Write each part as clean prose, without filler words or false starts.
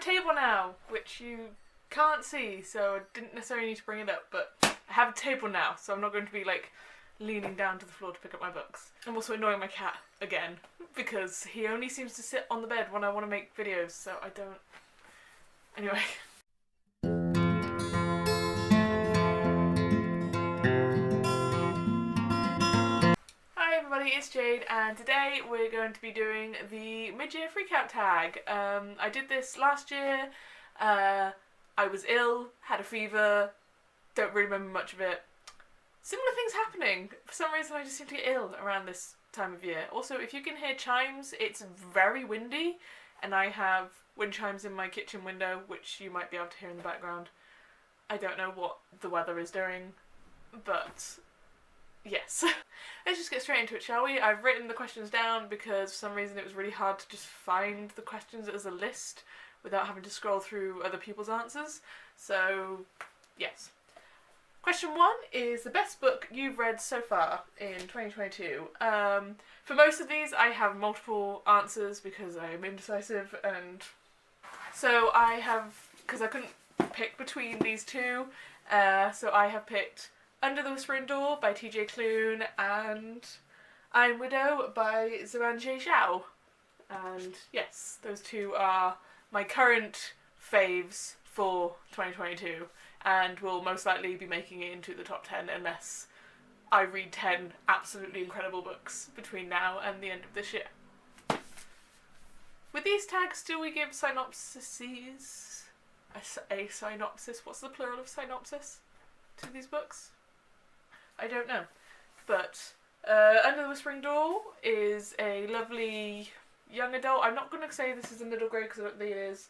table now, which you can't see, so I didn't necessarily need to bring it up, but I have a table now, so I'm not going to be like leaning down to the floor to pick up my books. I'm also annoying my cat again, because he only seems to sit on the bed when I want to make videos, so I don't... Anyway. Hi everybody, it's Jade, and today we're going to be doing the mid-year freakout tag. I did this last year. I was ill, had a fever, don't really remember much of it. Similar things happening. For some reason I just seem to get ill around this time of year. Also, if you can hear chimes, it's very windy, and I have wind chimes in my kitchen window, which you might be able to hear in the background. I don't know what the weather is doing, but yes. Let's just get straight into it, shall we? I've written the questions down because for some reason it was really hard to just find the questions as a list without having to scroll through other people's answers. So, yes. Question 1 is the best book you've read so far in 2022. For most of these I have multiple answers because I am indecisive, and so I have, because I couldn't pick between these two, so I have picked Under the Whispering Door by TJ Klune and Iron Widow by Xuanzhe Zhao. And yes, those two are my current faves for 2022 and will most likely be making it into the top 10 unless I read 10 absolutely incredible books between now and the end of this year. With these tags, do we give synopsises? A synopsis? What's the plural of synopsis to these books? I don't know. But Under the Whispering Door is a lovely young adult. I'm not going to say this is a middle grade because I don't think it is.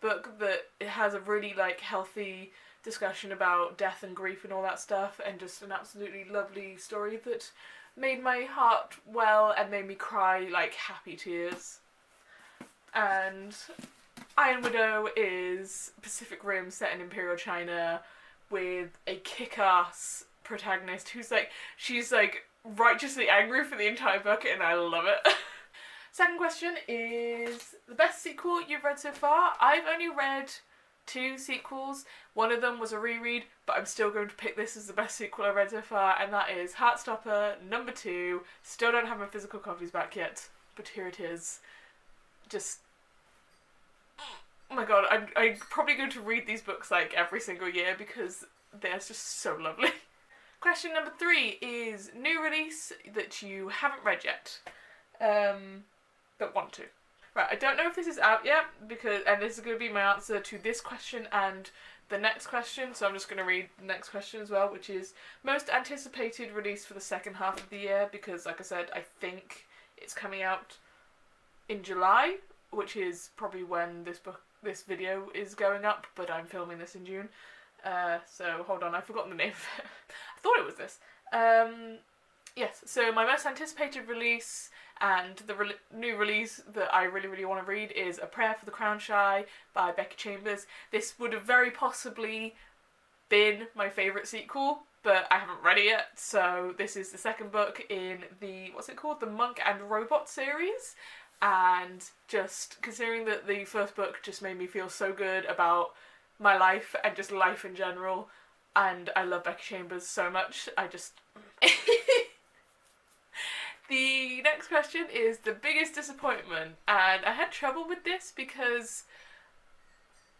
Book that it has a really like healthy discussion about death and grief and all that stuff, and just an absolutely lovely story that made my heart well and made me cry like happy tears. And Iron Widow is Pacific Rim set in Imperial China with a kick-ass protagonist who's like, she's like righteously angry for the entire book, and I love it. Second question is the best sequel you've read so far. I've only read 2 sequels. One of them was a reread, but I'm still going to pick this as the best sequel I've read so far, and that is Heartstopper number 2. Still don't have my physical copies back yet, but here it is. Just, oh my god, I'm probably going to read these books like every single year because they're just so lovely. Question number 3 is new release that you haven't read yet, but want to. Right, I don't know if this is out yet, and this is going to be my answer to this question and the next question, so I'm just going to read the next question as well, which is most anticipated release for the second half of the year, because like I said, I think it's coming out in July, which is probably when this video is going up, but I'm filming this in June. So hold on, I've forgotten the name of it. I thought it was this. Yes, so my most anticipated release and the new release that I really, really want to read is A Prayer for the Crown Shy by Becky Chambers. This would have very possibly been my favourite sequel, but I haven't read it yet, so this is the second book in the, what's it called? The Monk and Robot series. And just considering that the first book just made me feel so good about my life and just life in general, and I love Becky Chambers so much, I just... The next question is the biggest disappointment, and I had trouble with this because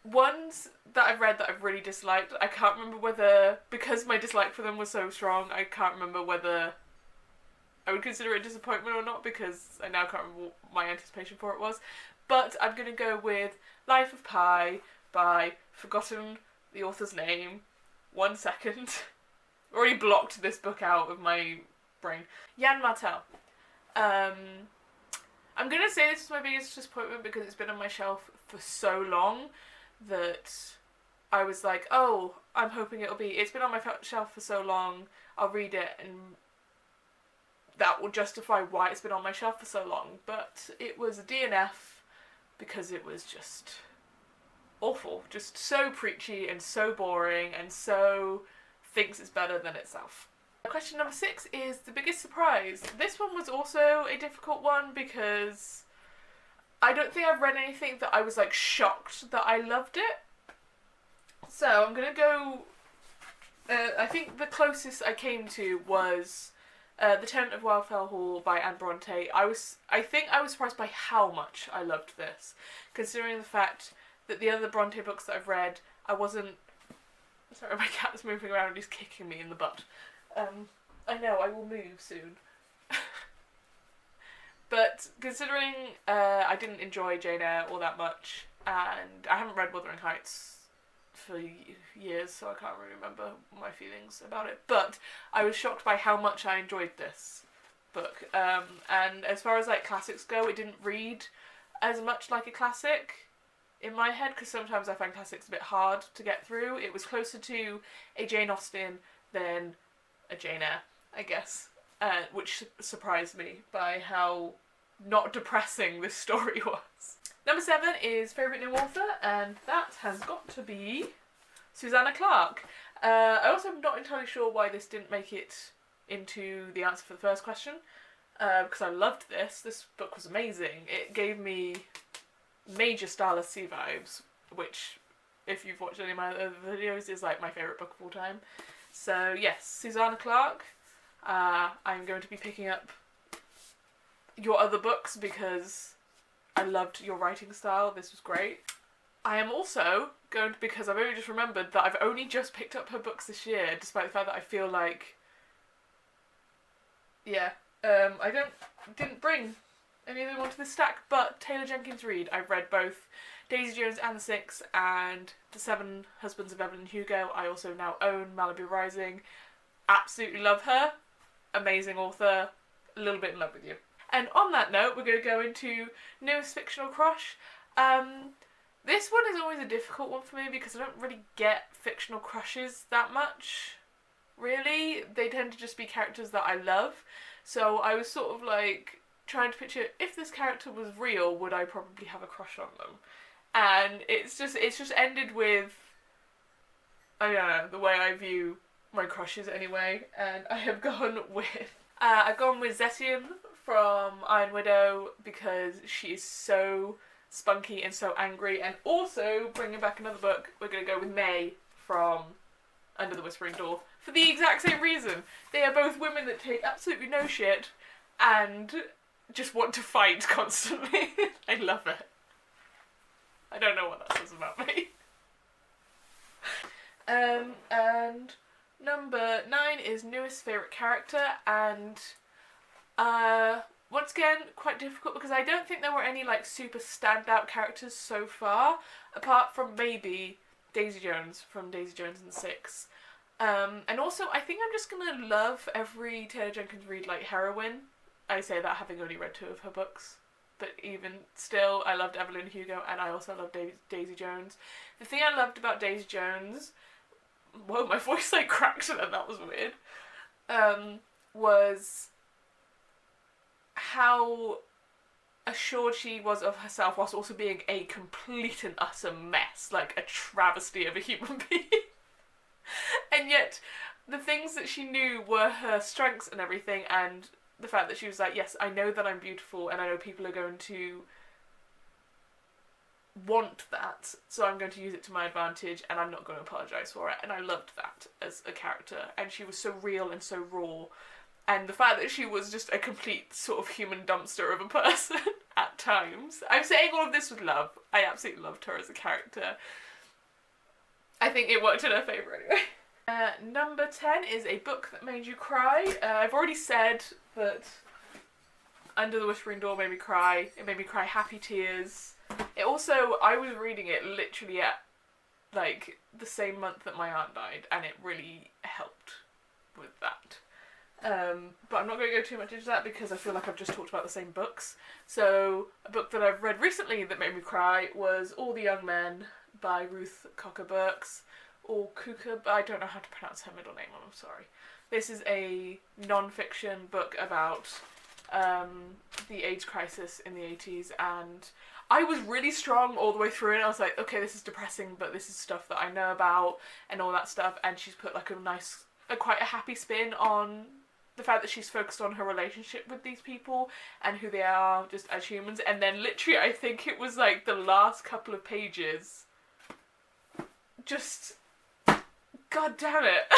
ones that I've read that I've really disliked, I can't remember whether, because my dislike for them was so strong, I can't remember whether I would consider it a disappointment or not, because I now can't remember what my anticipation for it was. But I'm going to go with Life of Pi by, forgotten the author's name, 1 second. Already blocked this book out of my brain. Yann Martel. I'm going to say this is my biggest disappointment because it's been on my shelf for so long that I was like, oh, I'm hoping it's been on my shelf for so long, I'll read it and that will justify why it's been on my shelf for so long. But it was a DNF because it was just awful. Just so preachy and so boring and so thinks it's better than itself. Question number 6 is the biggest surprise. This one was also a difficult one because I don't think I've read anything that I was like shocked that I loved it. So I'm gonna go. I think the closest I came to was The Tenant of Wildfell Hall by Anne Bronte. I think I was surprised by how much I loved this, considering the fact that the other Bronte books that I've read, I wasn't. Sorry, my cat's moving around and he's kicking me in the butt. I know, I will move soon. But considering I didn't enjoy Jane Eyre all that much, and I haven't read Wuthering Heights for years, so I can't really remember my feelings about it, but I was shocked by how much I enjoyed this book. And as far as like classics go, it didn't read as much like a classic in my head, because sometimes I find classics a bit hard to get through. It was closer to a Jane Austen than a Jane Eyre, I guess, which surprised me by how not depressing this story was. Number 7 is Favourite New Author, and that has got to be Susanna Clarke. I also am not entirely sure why this didn't make it into the answer for the first question, because I loved this. This book was amazing. It gave me major Starless Sea vibes, which, if you've watched any of my other videos, is like my favourite book of all time. So yes, Susanna Clarke. I'm going to be picking up your other books because I loved your writing style. This was great. I am also going to, because I've only just remembered that I've only just picked up her books this year, despite the fact that I feel like, I didn't bring any of them onto this stack, but Taylor Jenkins Reid. I've read both Daisy Jones and the Six and The Seven Husbands of Evelyn Hugo. I also now own Malibu Rising. Absolutely love her. Amazing author. A little bit in love with you. And on that note, we're going to go into newest fictional crush. This one is always a difficult one for me because I don't really get fictional crushes that much, really. They tend to just be characters that I love. So I was sort of like trying to picture, if this character was real, would I probably have a crush on them? And it's just ended with, I don't know, the way I view my crushes anyway. And I have gone with, Zetian from Iron Widow because she is so spunky and so angry. And also, bringing back another book, we're going to go with May from Under the Whispering Door for the exact same reason. They are both women that take absolutely no shit and just want to fight constantly. I love it. I don't know what that says about me. And number 9 is newest favourite character, and once again, quite difficult because I don't think there were any like super standout characters so far, apart from maybe Daisy Jones from Daisy Jones and the Six. And also, I think I'm just gonna love every Taylor Jenkins Reid like heroine. I say that having only read 2 of her books, but even still, I loved Evelyn Hugo, and I also loved Daisy Jones. The thing I loved about Daisy Jones, whoa, my voice like cracked then, that was weird, was how assured she was of herself whilst also being a complete and utter mess, like a travesty of a human being. And yet, the things that she knew were her strengths and everything, and the fact that she was like, yes, I know that I'm beautiful and I know people are going to want that, so I'm going to use it to my advantage and I'm not going to apologise for it. And I loved that as a character, and she was so real and so raw. And the fact that she was just a complete sort of human dumpster of a person at times. I'm saying all of this with love. I absolutely loved her as a character. I think it worked in her favour anyway. Number 10 is a book that made you cry. I've already said that Under the Whispering Door made me cry. It made me cry happy tears. It also, I was reading it literally at like the same month that my aunt died, and it really helped with that. But I'm not going to go too much into that because I feel like I've just talked about the same books. So a book that I've read recently that made me cry was All the Young Men by Ruth Cocker Burks, or Kuka, I don't know how to pronounce her middle name, I'm sorry. This is a non-fiction book about the AIDS crisis in the 80s, and I was really strong all the way through, and I was like, okay, this is depressing, but this is stuff that I know about, and all that stuff, and she's put like a nice, quite a happy spin on the fact that she's focused on her relationship with these people and who they are just as humans, and then literally I think it was like the last couple of pages just, god damn it,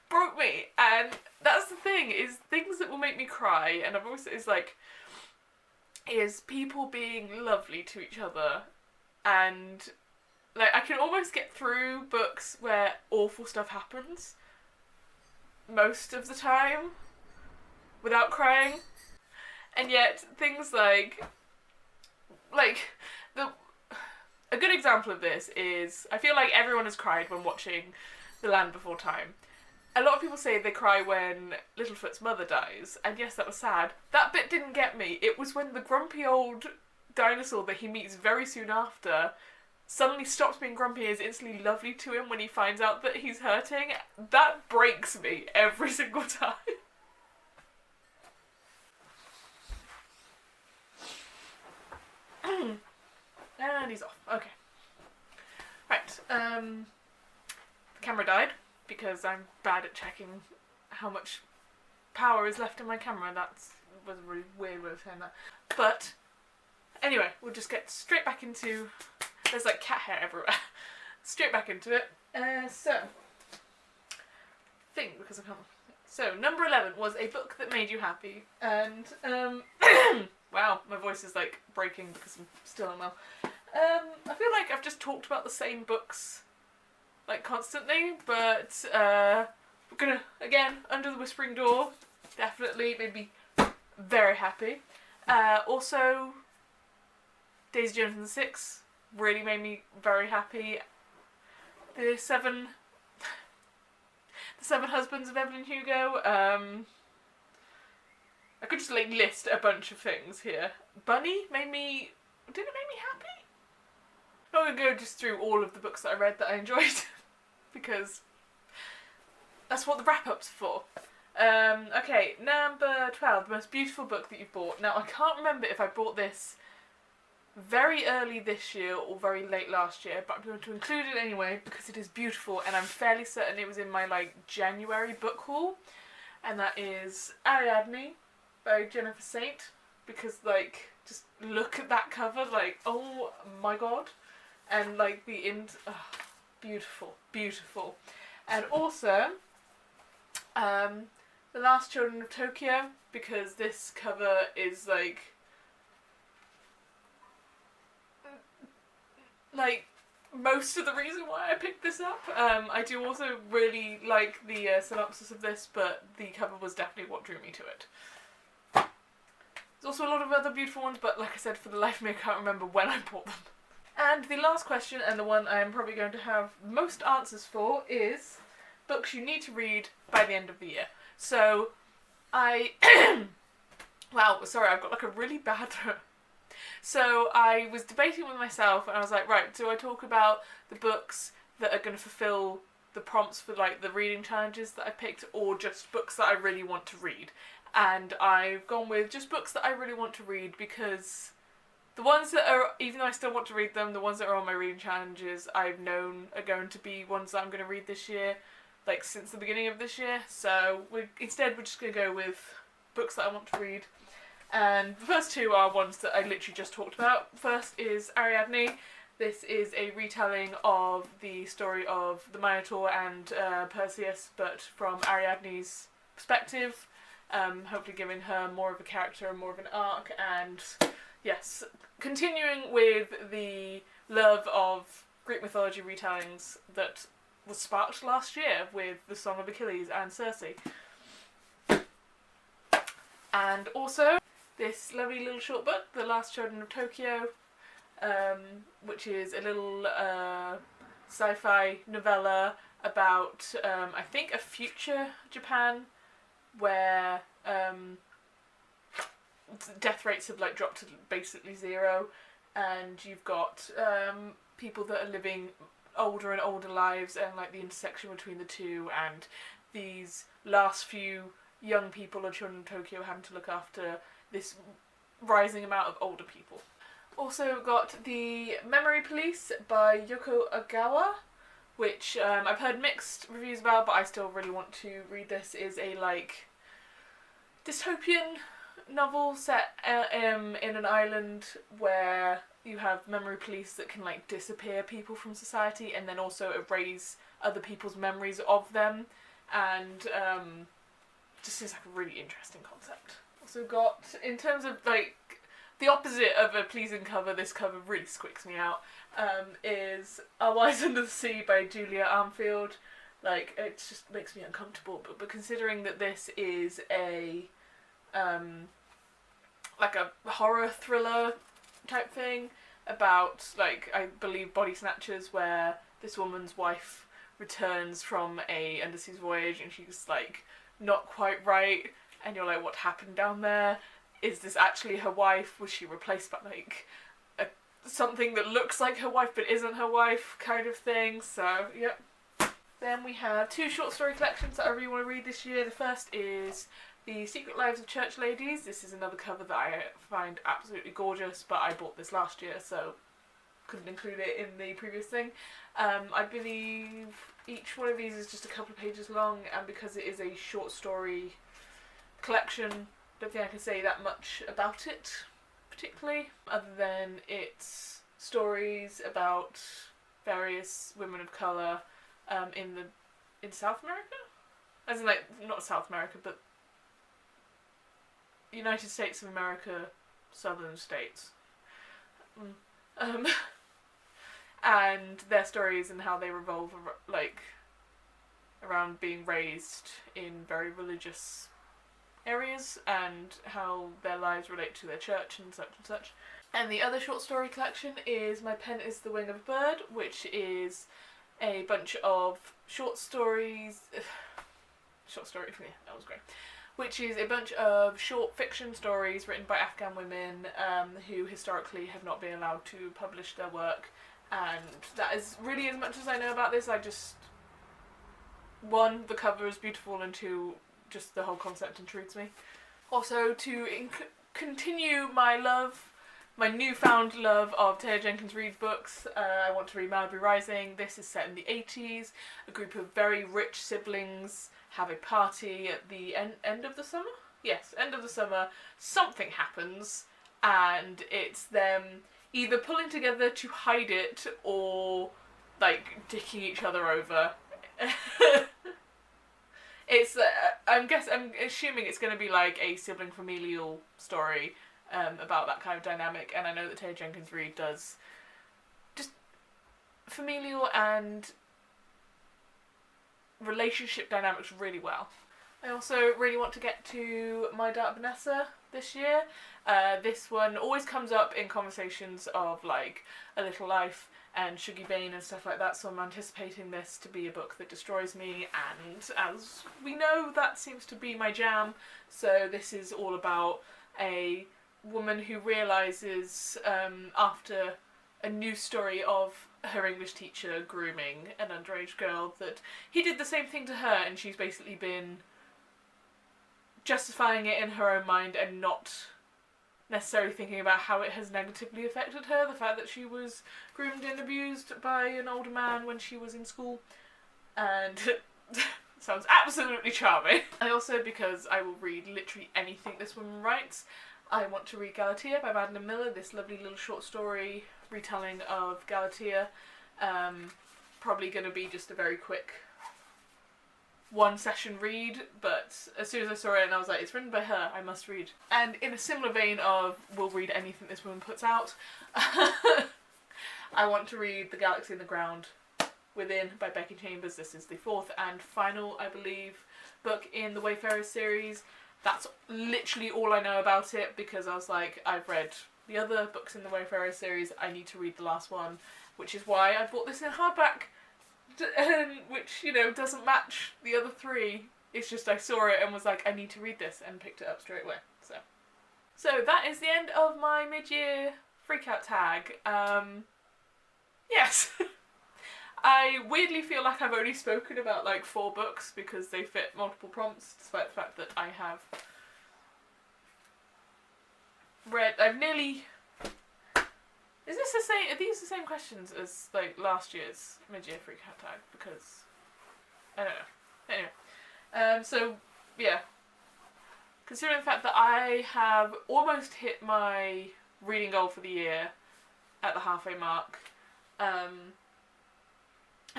broke me. And that's the thing, is things that will make me cry, and I've always is people being lovely to each other. And like, I can almost get through books where awful stuff happens most of the time without crying, and yet things like a good example of this is, I feel like everyone has cried when watching The Land Before Time. A lot of people say they cry when Littlefoot's mother dies, and yes, that was sad. That bit didn't get me. It was when the grumpy old dinosaur that he meets very soon after suddenly stops being grumpy and is instantly lovely to him when he finds out that he's hurting. That breaks me every single time. And he's off. Okay. Right. The camera died because I'm bad at checking how much power is left in my camera. That was a really weird way of saying that. But anyway, we'll just get straight back into... There's like cat hair everywhere. Straight back into it. Because I can't... So, number 11 was a book that made you happy. And, wow, my voice is like breaking because I'm still unwell. I feel like I've just talked about the same books like constantly, but we're gonna, again, Under the Whispering Door definitely made me very happy. Also, Daisy Jones and the Six really made me very happy. The Seven Husbands of Evelyn Hugo. I could just like list a bunch of things here. Bunny did it make me happy? I'm not gonna go just through all of the books that I read that I enjoyed because that's what the wrap-up's for. Okay, number 12, the most beautiful book that you've bought. Now, I can't remember if I bought this very early this year or very late last year, but I'm going to include it anyway because it is beautiful, and I'm fairly certain it was in my like January book haul, and that is Ariadne by Jennifer Saint, because like, just look at that cover, like, oh my god, and like the beautiful, beautiful. And also The Last Children of Tokyo, because this cover is like most of the reason why I picked this up. I do also really like the synopsis of this, but the cover was definitely what drew me to it. There's also a lot of other beautiful ones, but like I said, for the life of me I can't remember when I bought them. And the last question, and the one I'm probably going to have most answers for, is books you need to read by the end of the year. So, wow, sorry, I've got like a really bad throat. So I was debating with myself, and I was like, right, do I talk about the books that are going to fulfill the prompts for like the reading challenges that I picked, or just books that I really want to read? And I've gone with just books that I really want to read, because the ones that are, even though I still want to read them, the ones that are on my reading challenges I've known are going to be ones that I'm going to read this year, like since the beginning of this year. So instead we're just going to go with books that I want to read. And the first two are ones that I literally just talked about. First is Ariadne. This is a retelling of the story of the Minotaur and Perseus, but from Ariadne's perspective, hopefully giving her more of a character and more of an arc. And yes, continuing with the love of Greek mythology retellings that was sparked last year with the Song of Achilles and Circe. And also this lovely little short book, The Last Children of Tokyo, which is a little sci-fi novella about, I think, a future Japan where death rates have like dropped to basically zero, and you've got people that are living older and older lives, and like the intersection between the two, and these last few young people of Children of Tokyo having to look after this rising amount of older people. Also got The Memory Police by Yoko Ogawa, which I've heard mixed reviews about, but I still really want to read this, is a like dystopian novel set in an island where you have memory police that can like disappear people from society and then also erase other people's memories of them, and just seems like a really interesting concept. Also got, in terms of like the opposite of a pleasing cover, this cover really squicks me out, is Our Wives Under the Sea by Julia Armfield. Like, it just makes me uncomfortable, but considering that this is a like a horror thriller type thing about, like, I believe body snatchers, where this woman's wife returns from a underseas voyage and she's like not quite right, and you're like, what happened down there? Is this actually her wife? Was she replaced by like something that looks like her wife but isn't her wife, kind of thing? So yep. Then we have 2 short story collections that I really want to read this year. The first is The Secret Lives of Church Ladies. This is another cover that I find absolutely gorgeous, but I bought this last year, so couldn't include it in the previous thing. I believe each one of these is just a couple of pages long, and because it is a short story collection, I don't think I can say that much about it particularly, other than it's stories about various women of colour in South America? As in, like, not South America, but United States of America, southern states. And their stories and how they revolve like around being raised in very religious areas and how their lives relate to their church and such and such. And the other short story collection is My Pen is the Wing of a Bird, which is a bunch of short stories. Short story, yeah, that was great. Which is a bunch of short fiction stories written by Afghan women who historically have not been allowed to publish their work. And that is really as much as I know about this. I just, 1, the cover is beautiful, and 2, just the whole concept intrigues me. Also, to continue my newfound love of Taylor Jenkins Reid books, I want to read Malibu Rising. This is set in the 80s. A group of very rich siblings have a party at the end of the summer? Yes, end of the summer. Something happens, and it's them either pulling together to hide it or, like, dicking each other over. It's, I'm assuming it's going to be like a sibling familial story about that kind of dynamic, and I know that Taylor Jenkins Reid does just familial and relationship dynamics really well. I also really want to get to My Dark Vanessa this year. This one always comes up in conversations of like A Little Life and Shuggie Bain and stuff like that, so I'm anticipating this to be a book that destroys me, and as we know, that seems to be my jam. So this is all about a woman who realises after a news story of her English teacher grooming an underage girl that he did the same thing to her, and she's basically been justifying it in her own mind and not necessarily thinking about how it has negatively affected her, the fact that she was groomed and abused by an older man when she was in school. And sounds absolutely charming. And also, because I will read literally anything this woman writes, I want to read Galatea by Madeline Miller, this lovely little short story retelling of Galatea. Probably going to be just a very quick 1 session read, but as soon as I saw it and I was like, it's written by her, I must read. And in a similar vein of we'll read anything this woman puts out, I want to read The Galaxy and the Ground Within by Becky Chambers. This is the 4th and final, I believe, book in the Wayfarers series. That's literally all I know about it, because I was like, I've read the other books in the Wayfarers series, I need to read the last one, which is why I bought this in hardback. Which, you know, doesn't match the other 3. It's just I saw it and was like, I need to read this, and picked it up straight away. So that is the end of my mid-year freakout tag. Yes. I weirdly feel like I've only spoken about like 4 books because they fit multiple prompts, despite the fact that I have I've nearly Is this the same? Are these the same questions as like last year's mid-year free cat tag? Because I don't know. Anyway, so yeah, considering the fact that I have almost hit my reading goal for the year at the halfway mark, I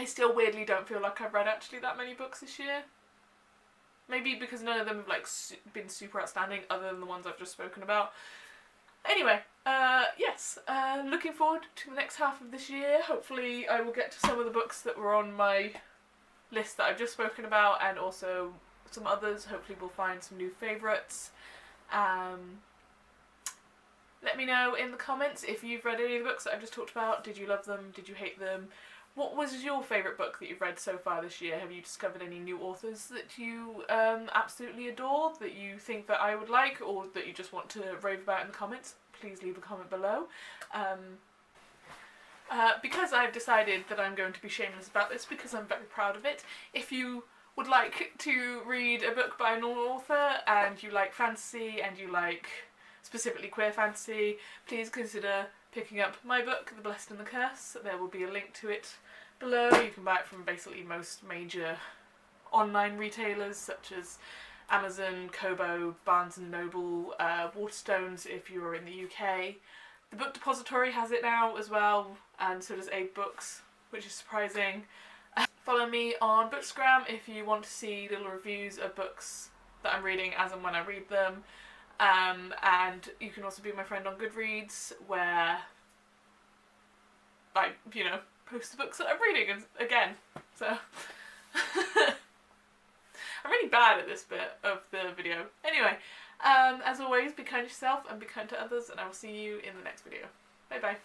still weirdly don't feel like I've read actually that many books this year. Maybe because none of them have like been super outstanding, other than the ones I've just spoken about. Anyway, yes, looking forward to the next half of this year. Hopefully I will get to some of the books that were on my list that I've just spoken about, and also some others. Hopefully we'll find some new favourites. Let me know in the comments if you've read any of the books that I've just talked about. Did you love them? Did you hate them? What was your favourite book that you've read so far this year? Have you discovered any new authors that you absolutely adore, that you think that I would like, or that you just want to rave about in the comments? Please leave a comment below. Because I've decided that I'm going to be shameless about this, because I'm very proud of it, if you would like to read a book by an author, and you like fantasy, and you like specifically queer fantasy, please consider picking up my book, The Blessed and the Curse. There will be a link to it below. You can buy it from basically most major online retailers such as Amazon, Kobo, Barnes & Noble, Waterstones if you're in the UK. The Book Depository has it now as well, and so does Abe Books, which is surprising. Follow me on Bookstagram if you want to see little reviews of books that I'm reading as and when I read them. And you can also be my friend on Goodreads, where I, post the books that I'm reading again. So I'm really bad at this bit of the video. Anyway, as always, be kind to yourself and be kind to others, and I will see you in the next video. Bye bye.